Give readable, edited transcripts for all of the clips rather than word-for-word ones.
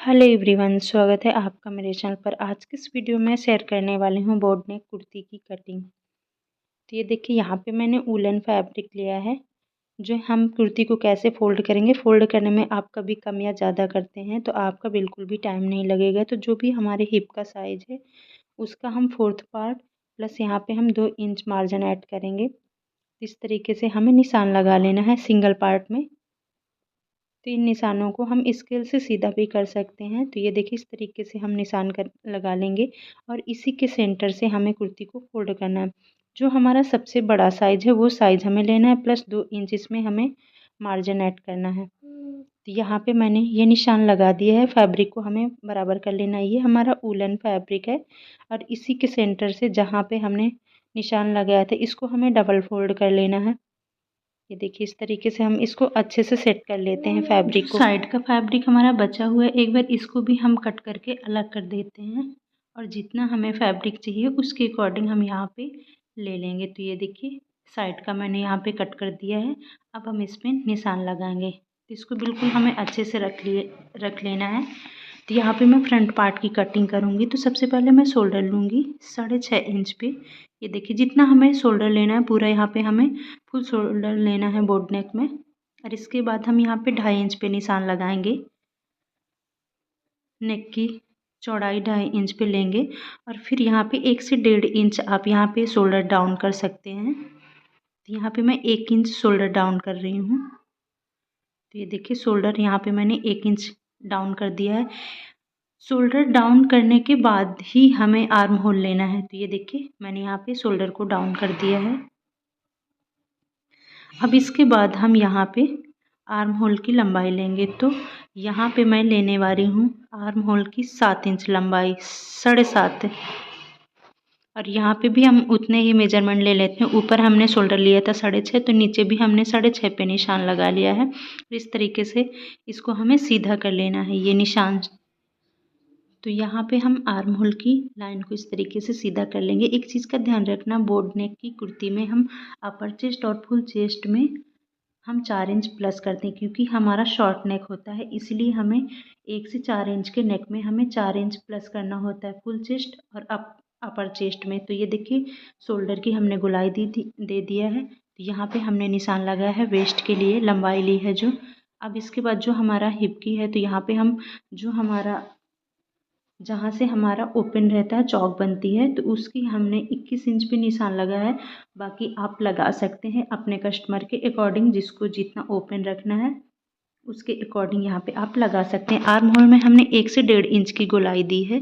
Hello everyone, स्वागत है आपका मेरे चैनल पर। आज की इस वीडियो में शेयर करने वाली हूँ बोट नेक कुर्ती की कटिंग। तो ये देखिए, यहाँ पे मैंने वूलन फैब्रिक लिया है। जो हम कुर्ती को कैसे फ़ोल्ड करेंगे, फ़ोल्ड करने में आप कभी कम या ज़्यादा करते हैं तो आपका बिल्कुल भी टाइम नहीं लगेगा। तो जो भी हमारे हिप का साइज़ है उसका हम 4th पार्ट प्लस यहाँ पे हम 2 इंच मार्जिन ऐड करेंगे। इस तरीके से हमें निशान लगा लेना है सिंगल पार्ट में। तो इन निशानों को हम स्केल से सीधा भी कर सकते हैं। तो ये देखिए, इस तरीके से हम निशान कर लगा लेंगे और इसी के सेंटर से हमें कुर्ती को फोल्ड करना है। जो हमारा सबसे बड़ा साइज़ है वो साइज़ हमें लेना है, प्लस 2 इंच इसमें हमें मार्जिन ऐड करना है। तो यहाँ पे मैंने ये निशान लगा दिया है। फैब्रिक को हमें बराबर कर लेना है। ये हमारा वूलन फैब्रिक है और इसी के सेंटर से जहाँ पे हमने निशान लगाया था इसको हमें डबल फोल्ड कर लेना है। ये देखिए, इस तरीके से हम इसको अच्छे से सेट कर लेते हैं फैब्रिक को। साइड का फैब्रिक हमारा बचा हुआ है, एक बार इसको भी हम कट करके अलग कर देते हैं और जितना हमें फैब्रिक चाहिए उसके अकॉर्डिंग हम यहाँ पे ले लेंगे। तो ये देखिए, साइड का मैंने यहाँ पे कट कर दिया है। अब हम इसमें निशान लगाएंगे। तो इसको बिल्कुल हमें अच्छे से रख लेना है। तो यहाँ पे मैं फ्रंट पार्ट की कटिंग करूँगी। तो सबसे पहले मैं शोल्डर लूँगी 6.5 इंच पे। ये देखिए, जितना हमें शोल्डर लेना है पूरा यहाँ पे हमें फुल शोल्डर लेना है बोट नेक में। और इसके बाद हम यहाँ पे 2.5 इंच पे निशान लगाएंगे। नेक की चौड़ाई 2.5 इंच पे लेंगे और फिर यहाँ पे 1 से 1.5 इंच आप यहाँ पे शोल्डर डाउन कर सकते हैं। तो यहाँ पे मैं 1 इंच शोल्डर डाउन कर रही हूँ। तो ये देखिए, शोल्डर यहाँ पे मैंने 1 इंच डाउन कर दिया है। शोल्डर डाउन करने के बाद ही हमें आर्म होल लेना है। तो ये देखिए, मैंने यहाँ पे शोल्डर को डाउन कर दिया है। अब इसके बाद हम यहाँ पे आर्म होल की लंबाई लेंगे। तो यहाँ पे मैं लेने वाली हूँ आर्म होल की 7 इंच लंबाई, 7.5। और यहाँ पे भी हम उतने ही मेजरमेंट ले लेते हैं। ऊपर हमने शोल्डर लिया था 6.5, तो नीचे भी हमने 6.5 पे निशान लगा लिया है। इस तरीके से इसको हमें सीधा कर लेना है ये निशान। तो यहाँ पे हम आर्म होल की लाइन को इस तरीके से सीधा कर लेंगे। एक चीज़ का ध्यान रखना, बोट नेक की कुर्ती में हम अपर चेस्ट और फुल चेस्ट में हम 4 इंच प्लस करते हैं, क्योंकि हमारा शॉर्ट नेक होता है। इसलिए हमें 1 से 4 इंच के नेक में हमें 4 इंच प्लस करना होता है फुल चेस्ट और अपर चेस्ट में। तो ये देखिए, शोल्डर की हमने गोलाई दे दिया है। तो यहाँ पे हमने निशान लगाया है वेस्ट के लिए, लंबाई ली है जो। अब इसके बाद जो हमारा हिप की है, तो यहाँ पे हम जो हमारा जहाँ से हमारा ओपन रहता है, चौक बनती है, तो उसकी हमने 21 इंच पे निशान लगाया है। बाकी आप लगा सकते हैं अपने कस्टमर के अकॉर्डिंग, जिसको जितना ओपन रखना है उसके अकॉर्डिंग यहाँ पे आप लगा सकते हैं। आर्म होल में हमने 1 से 1.5 इंच की गोलाई दी है।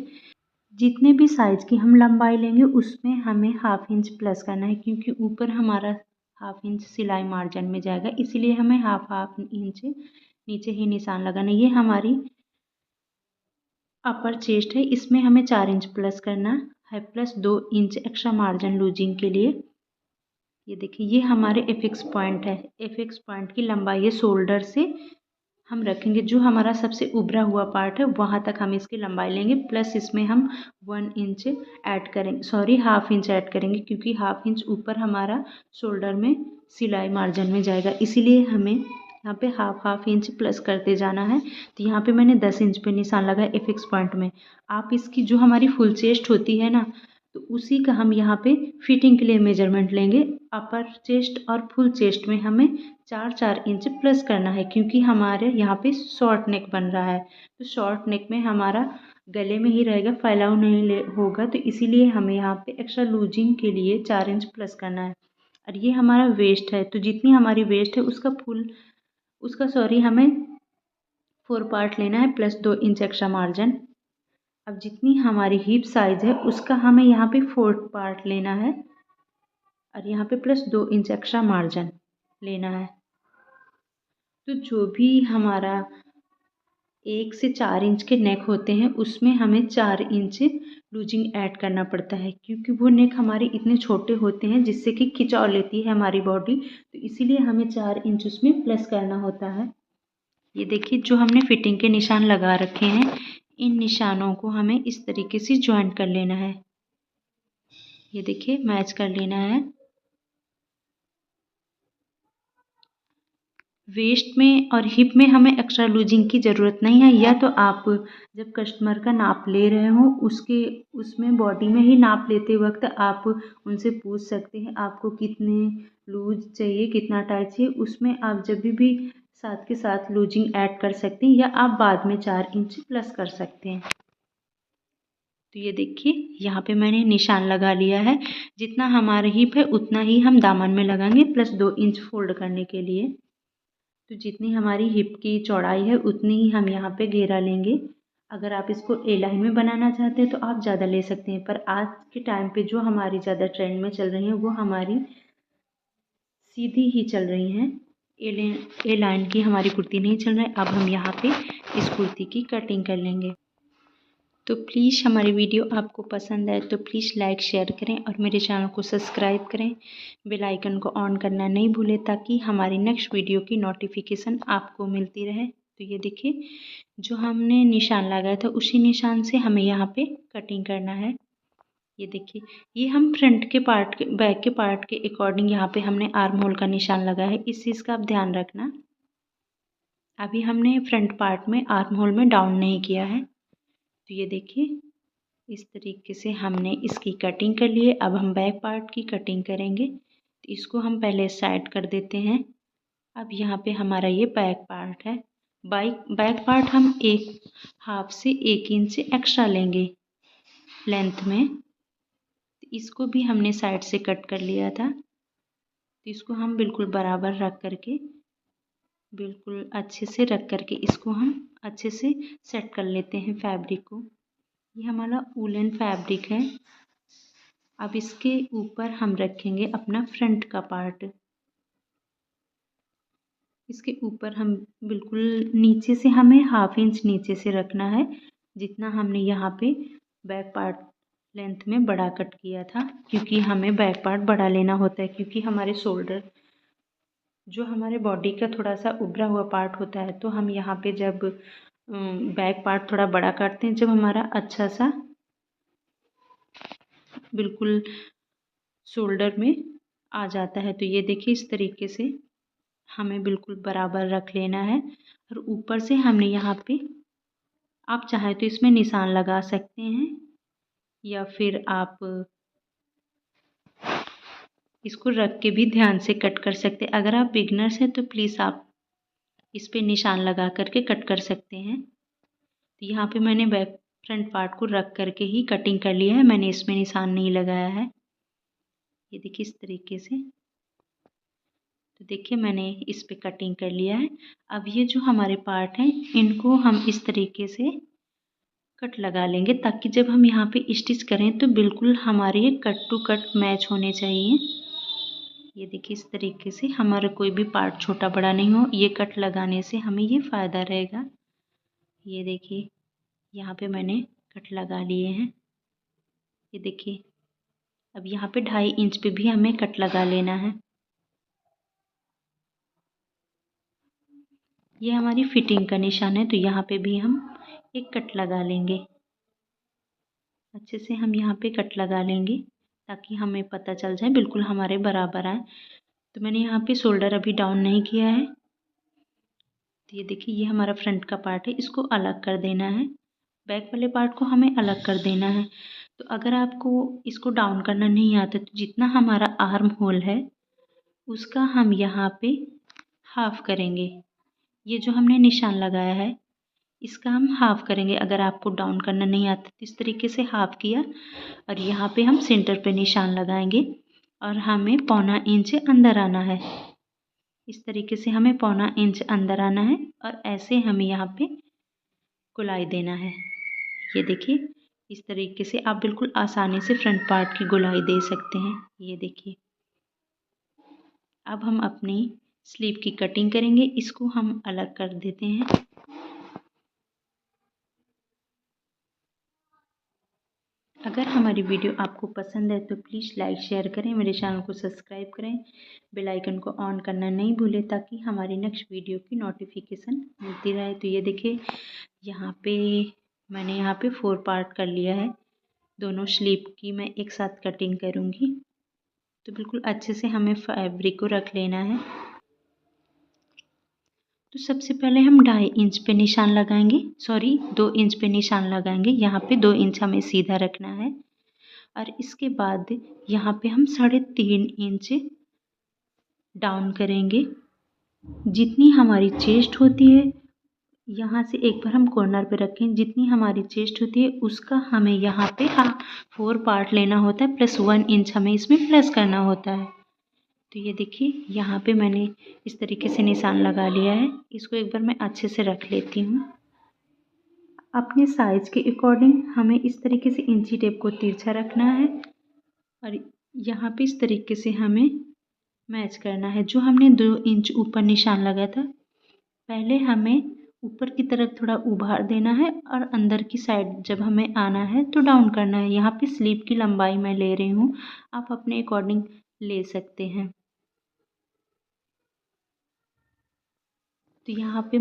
जितने भी साइज़ की हम लंबाई लेंगे उसमें हमें हाफ इंच प्लस करना है, क्योंकि ऊपर हमारा हाफ इंच सिलाई मार्जिन में जाएगा, इसीलिए हमें हाफ इंच नीचे ही निशान लगाना है। ये हमारी अपर चेस्ट है, इसमें हमें 4 इंच प्लस करना है, plus 2 inch extra margin losing के लिए। ये देखिए, ये हमारे एफिक्स पॉइंट है। एफिक्स पॉइंट की लंबाई है शोल्डर से हम रखेंगे, जो हमारा सबसे उभरा हुआ पार्ट है वहाँ तक हम इसकी लंबाई लेंगे, प्लस इसमें हम 1 इंच ऐड करेंगे, सॉरी हाफ इंच ऐड करेंगे, क्योंकि हाफ इंच ऊपर हमारा शोल्डर में सिलाई मार्जिन में जाएगा। इसीलिए हमें यहाँ पे हाफ इंच प्लस करते जाना है। तो यहाँ पे मैंने 10 इंच पे निशान लगाया एफिक्स पॉइंट में। आप इसकी जो हमारी फुल चेस्ट होती है ना, तो उसी का हम यहाँ पे फिटिंग के लिए मेजरमेंट लेंगे। अपर चेस्ट और फुल चेस्ट में हमें 4-4 इंच प्लस करना है, क्योंकि हमारे यहाँ पे शॉर्ट नेक बन रहा है। तो शॉर्ट नेक में हमारा गले में ही रहेगा, फैलाव नहीं होगा, तो इसीलिए हमें यहाँ पे एक्स्ट्रा लूजिंग के लिए 4 इंच प्लस करना है। और ये हमारा वेस्ट है, तो जितनी हमारी वेस्ट है हमें 4 पार्ट लेना है, प्लस 2 इंच एक्स्ट्रा मार्जिन। अब जितनी हमारी हिप साइज है उसका हमें यहाँ पे 4 पार्ट लेना है और यहाँ पे प्लस 2 इंच एक्स्ट्रा मार्जिन लेना है। तो जो भी हमारा 1 से 4 इंच के नेक होते हैं उसमें हमें 4 इंच लूजिंग ऐड करना पड़ता है, क्योंकि वो नेक हमारे इतने छोटे होते हैं जिससे कि खिंचाव लेती है हमारी बॉडी। तो इसीलिए हमें 4 इंच उसमें प्लस करना होता है। ये देखिए, जो हमने फिटिंग के निशान लगा रखे हैं, इन निशानों को हमें इस तरीके से ज्वाइंट कर लेना है। ये देखिए, मैच कर लेना है। वेस्ट में और हिप में हमें एक्स्ट्रा लूजिंग की ज़रूरत नहीं है। या तो आप जब कस्टमर का नाप ले रहे हो उसमें बॉडी में ही नाप लेते वक्त आप उनसे पूछ सकते हैं आपको कितने लूज चाहिए, कितना टाइट चाहिए। उसमें आप जब भी साथ के साथ लूजिंग ऐड कर सकते हैं या आप बाद में 4 इंच प्लस कर सकते हैं। तो ये देखिए यहाँ पे मैंने निशान लगा लिया है। जितना हमारा हिप है उतना ही हम दामन में लगाएंगे, प्लस 2 इंच फोल्ड करने के लिए। तो जितनी हमारी हिप की चौड़ाई है उतनी ही हम यहाँ पे घेरा लेंगे। अगर आप इसको ए लाइन में बनाना चाहते हैं तो आप ज़्यादा ले सकते हैं, पर आज के टाइम पे जो हमारी ज़्यादा ट्रेंड में चल रही हैं वो हमारी सीधी ही चल रही हैं। ए लाइन की हमारी कुर्ती नहीं चल रही है। अब हम यहाँ पे इस कुर्ती की कटिंग कर लेंगे। तो प्लीज़ हमारी वीडियो आपको पसंद आए तो प्लीज़ लाइक शेयर करें और मेरे चैनल को सब्सक्राइब करें। बेल आइकन को ऑन करना नहीं भूलें ताकि हमारी नेक्स्ट वीडियो की नोटिफिकेशन आपको मिलती रहे। तो ये देखिए जो हमने निशान लगाया था उसी निशान से हमें यहाँ पे कटिंग करना है। ये देखिए ये हम फ्रंट के पार्ट के बैक के पार्ट के अकॉर्डिंग यहाँ पे हमने आर्म होल का निशान लगाया है। इस चीज़ का आप ध्यान रखना। अभी हमने फ्रंट पार्ट में आर्म होल में डाउन नहीं किया है। तो ये देखिए इस तरीके से हमने इसकी कटिंग कर ली है। अब हम बैक पार्ट की कटिंग करेंगे। तो इसको हम पहले साइड कर देते हैं। अब यहाँ पे हमारा ये बैक पार्ट है। बैक पार्ट हम 1/2 से 1 इंच एक्स्ट्रा लेंगे लेंथ में। तो इसको भी हमने साइड से कट कर लिया था। तो इसको हम बिल्कुल बराबर रख करके, बिल्कुल अच्छे से रख करके इसको हम अच्छे से सेट कर लेते हैं फैब्रिक को। ये हमारा वूलन फैब्रिक है। अब इसके ऊपर हम रखेंगे अपना फ्रंट का पार्ट। इसके ऊपर हम बिल्कुल नीचे से हमें 1/2 इंच नीचे से रखना है, जितना हमने यहाँ पे बैक पार्ट लेंथ में बड़ा कट किया था। क्योंकि हमें बैक पार्ट बड़ा लेना होता है, क्योंकि हमारे शोल्डर जो हमारे बॉडी का थोड़ा सा उभरा हुआ पार्ट होता है, तो हम यहाँ पे जब बैक पार्ट थोड़ा बड़ा करते हैं, जब हमारा अच्छा सा बिल्कुल शोल्डर में आ जाता है। तो ये देखिए इस तरीके से हमें बिल्कुल बराबर रख लेना है। और ऊपर से हमने यहाँ पे आप चाहे तो इसमें निशान लगा सकते हैं या फिर आप इसको रख के भी ध्यान से कट कर सकते हैं। अगर आप बिगनर्स हैं तो प्लीज़ आप इस पे निशान लगा करके कट कर सकते हैं। तो यहाँ पे मैंने बैक फ्रंट पार्ट को रख करके ही कटिंग कर लिया है, मैंने इसमें निशान नहीं लगाया है। ये देखिए इस तरीके से। तो देखिए मैंने इस पे कटिंग कर लिया है। अब ये जो हमारे पार्ट हैं इनको हम इस तरीके से कट लगा लेंगे, ताकि जब हम यहाँ पे स्टिच करें तो बिल्कुल हमारे कट टू कट मैच होने चाहिए। ये देखिए इस तरीके से हमारा कोई भी पार्ट छोटा बड़ा नहीं हो। ये कट लगाने से हमें ये फ़ायदा रहेगा। ये देखिए यहाँ पे मैंने कट लगा लिए हैं। ये देखिए अब यहाँ पे 2.5 इंच पे भी हमें कट लगा लेना है। ये हमारी फिटिंग का निशान है, तो यहाँ पे भी हम एक कट लगा लेंगे। अच्छे से हम यहाँ पे कट लगा लेंगे ताकि हमें पता चल जाए बिल्कुल हमारे बराबर आए। तो मैंने यहाँ पे शोल्डर अभी डाउन नहीं किया है। तो ये देखिए ये हमारा फ्रंट का पार्ट है, इसको अलग कर देना है। बैक वाले पार्ट को हमें अलग कर देना है। तो अगर आपको इसको डाउन करना नहीं आता तो जितना हमारा आर्म होल है उसका हम यहाँ पे हाफ करेंगे। ये जो हमने निशान लगाया है इसका हम हाफ करेंगे। अगर आपको डाउन करना नहीं आता तो इस तरीके से हाफ किया और यहाँ पे हम सेंटर पे निशान लगाएंगे और हमें 1/4 इंच अंदर आना है। इस तरीके से हमें 1/4 इंच अंदर आना है और ऐसे हमें यहाँ पे गोलाई देना है। ये देखिए इस तरीके से आप बिल्कुल आसानी से फ्रंट पार्ट की गोलाई दे सकते हैं। ये देखिए अब हम अपनी स्लीव की कटिंग करेंगे। इसको हम अलग कर देते हैं। अगर हमारी वीडियो आपको पसंद है तो प्लीज़ लाइक शेयर करें, मेरे चैनल को सब्सक्राइब करें, बेल आइकन को ऑन करना नहीं भूलें ताकि हमारी नेक्स्ट वीडियो की नोटिफिकेशन मिलती रहे। तो ये देखिए यहाँ पे मैंने यहाँ पे 4 पार्ट कर लिया है। दोनों स्लीव की मैं एक साथ कटिंग करूँगी। तो बिल्कुल अच्छे से हमें फैब्रिक को रख लेना है। तो सबसे पहले हम 2.5 इंच पे निशान लगाएंगे, 2 इंच पे निशान लगाएंगे। यहाँ पे 2 इंच हमें सीधा रखना है और इसके बाद यहाँ पे हम 3.5 इंच डाउन करेंगे। जितनी हमारी चेस्ट होती है, यहाँ से एक बार हम कॉर्नर पे रखें, जितनी हमारी चेस्ट होती है उसका हमें यहाँ पे 4 पार्ट लेना होता है, प्लस 1 इंच हमें इसमें प्लस करना होता है। तो ये देखिए यहाँ पे मैंने इस तरीके से निशान लगा लिया है। इसको एक बार मैं अच्छे से रख लेती हूँ। अपने साइज़ के अकॉर्डिंग हमें इस तरीके से इंची टेप को तिरछा रखना है और यहाँ पे इस तरीके से हमें मैच करना है। जो हमने 2 इंच ऊपर निशान लगाया था, पहले हमें ऊपर की तरफ थोड़ा उभार देना है और अंदर की साइड जब हमें आना है तो डाउन करना है। यहाँ पे स्लीव की लंबाई मैं ले रही हूँ, आप अपने अकॉर्डिंग ले सकते हैं। तो यहाँ पे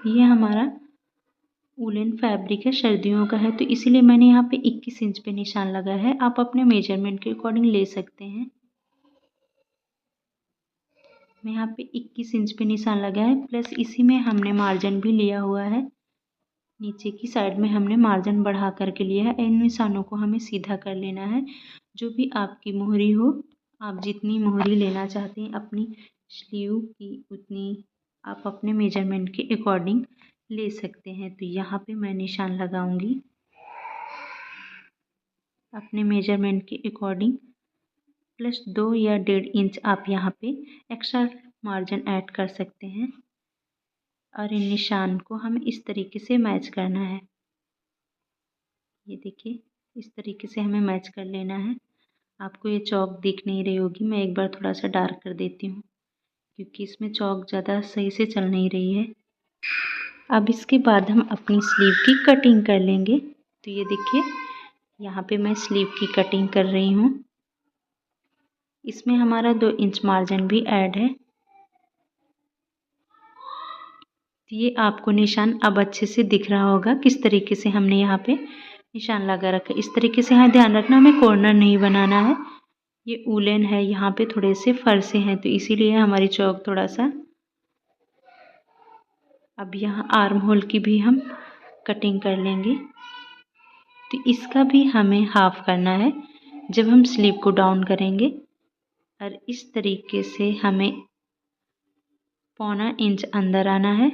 ये हमारा वूलन फैब्रिक है, सर्दियों का है, तो इसीलिए मैंने यहाँ पे 21 इंच पे निशान लगाया है। आप अपने मेजरमेंट के अकॉर्डिंग ले सकते हैं। मैं यहाँ पे 21 इंच पे निशान लगाया है, प्लस इसी में हमने मार्जिन भी लिया हुआ है। नीचे की साइड में हमने मार्जिन बढ़ा करके लिया है। इन निशानों को हमें सीधा कर लेना है। जो भी आपकी मोहरी हो, आप जितनी मोहरी लेना चाहते हैं अपनी स्लीव की, उतनी आप अपने मेजरमेंट के अकॉर्डिंग ले सकते हैं। तो यहाँ पे मैं निशान लगाऊंगी अपने मेजरमेंट के अकॉर्डिंग, प्लस 2 या 1.5 इंच आप यहाँ पे एक्स्ट्रा मार्जिन ऐड कर सकते हैं और इन निशान को हमें इस तरीके से मैच करना है। ये देखिए इस तरीके से हमें मैच कर लेना है। आपको ये चौक दिख नहीं रही होगी, मैं एक बार थोड़ा सा डार्क कर देती हूँ क्योंकि इसमें चौक ज़्यादा सही से चल नहीं रही है। अब इसके बाद हम अपनी स्लीव की कटिंग कर लेंगे। तो ये देखिए यहाँ पे मैं स्लीव की कटिंग कर रही हूँ। इसमें हमारा 2 इंच मार्जिन भी ऐड है। तो ये आपको निशान अब अच्छे से दिख रहा होगा किस तरीके से हमने यहाँ पे निशान लगा रखा है। इस तरीके से हाँ ध्यान रखना, हमें कॉर्नर नहीं बनाना है। ये वूलन है, यहाँ पे थोड़े से फरसे हैं तो इसीलिए हमारी चौक थोड़ा सा। अब यहाँ आर्म होल की भी हम कटिंग कर लेंगे। तो इसका भी हमें हाफ करना है जब हम स्लीव को डाउन करेंगे और इस तरीके से हमें 1.25 इंच अंदर आना है।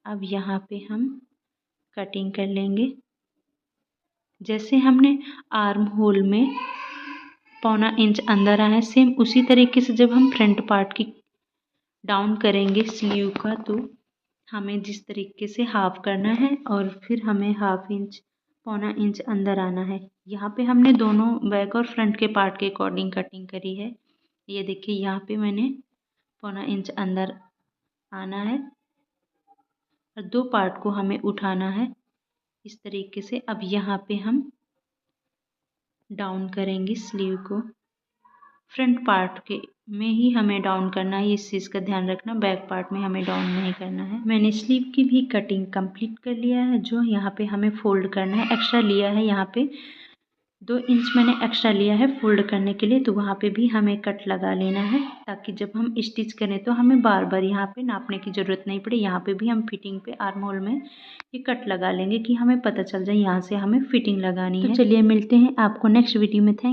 अब यहाँ पे हम कटिंग कर लेंगे। जैसे हमने आर्म होल में 1.25 इंच अंदर आना है, सेम उसी तरीके से जब हम फ्रंट पार्ट की डाउन करेंगे स्लीव का, तो हमें जिस तरीके से हाफ करना है और फिर हमें 1/2 इंच 1.25 इंच अंदर आना है। यहाँ पे हमने दोनों बैक और फ्रंट के पार्ट के अकॉर्डिंग कटिंग करी है। ये देखिए यहाँ पे मैंने 1.25 इंच अंदर आना है और 2 पार्ट को हमें उठाना है इस तरीके से। अब यहाँ पे हम डाउन करेंगे स्लीव को, फ्रंट पार्ट के में ही हमें डाउन करना है, इस चीज़ का ध्यान रखना, बैक पार्ट में हमें डाउन नहीं करना है। मैंने स्लीव की भी कटिंग कंप्लीट कर लिया है। जो यहाँ पे हमें फोल्ड करना है, एक्स्ट्रा लिया है, यहाँ पे 2 इंच मैंने एक्स्ट्रा लिया है फोल्ड करने के लिए, तो वहाँ पे भी हमें कट लगा लेना है ताकि जब हम स्टिच करें तो हमें बार बार यहाँ पे नापने की ज़रूरत नहीं पड़े। यहाँ पे भी हम फिटिंग पे आर्म होल में ये कट लगा लेंगे कि हमें पता चल जाए यहाँ से हमें फिटिंग लगानी है। तो चलिए मिलते हैं आपको नेक्स्ट वीडियो में। थैंक